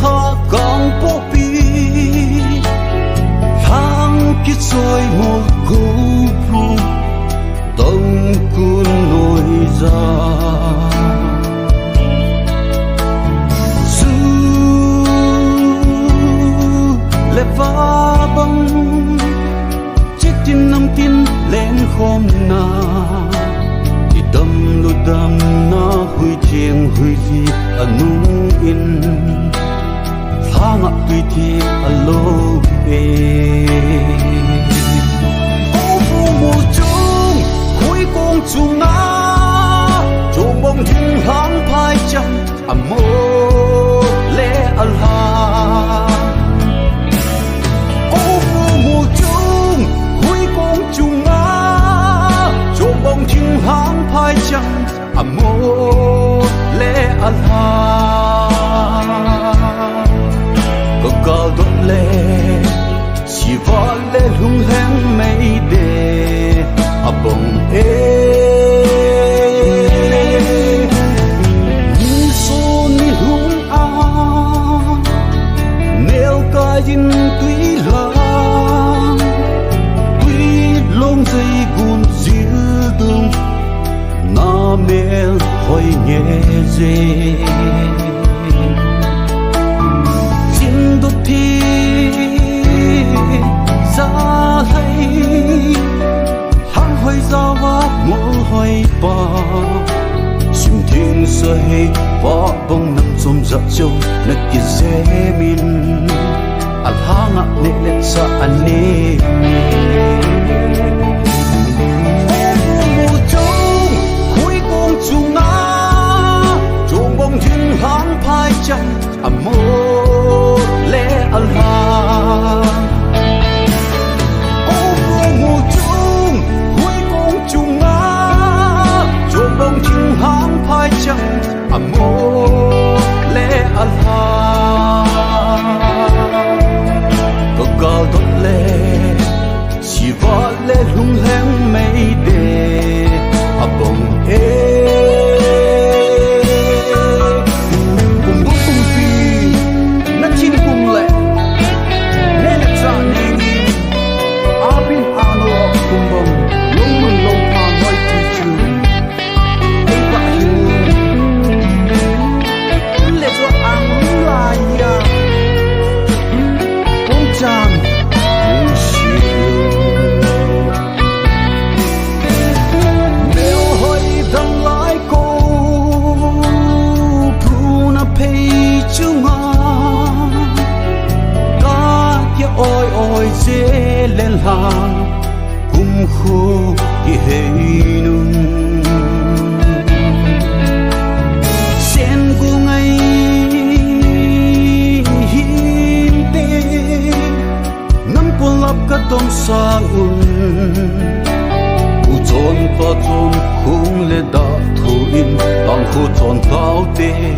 tha càng bố pi thang kít soi một câu phu tông cun nổi ra su lệ va băng chiếc tin nằm tin lên khom na thì tâm lu đam na hui chieng hui gì anung in thang ạ tùy thi alo e ô phu mù chung khui cung chung na chung bông thinh hang phai chân mô lệ alha ô phu mù chung khui cung chung na chung bông thinh hang phai chân mô lệ alha cao đốt lệ chỉ vỡ lệ hung hăng mây đê bồng như số ni hung nếu ca in tuy lang tuy lông dây gun dịu đường na mê hỏi nhẹ dê thì ra hay hăng hơi ra và mồ hôi ba sim thiên say bỏ bông nằm xôm dập châu nét kia dễ min al hang ạ nệ lệ sa anh nê mù trông khui cung chung na chung bông thiên hang phai chân mồ lệ alha ô phu mù chung khui cung chung na chung bông chim hang phai chân mô lệ alha có cao đốt lệ chỉ vỡ lệ hung hăng mây đê bồng dễ lên hàng cùng khu kỳ hệ nung sen của ngày hiếm tê nắm của lấp các tôm sang u tròn pa tròn khung lệ đã thu in bằng khu tròn cao tê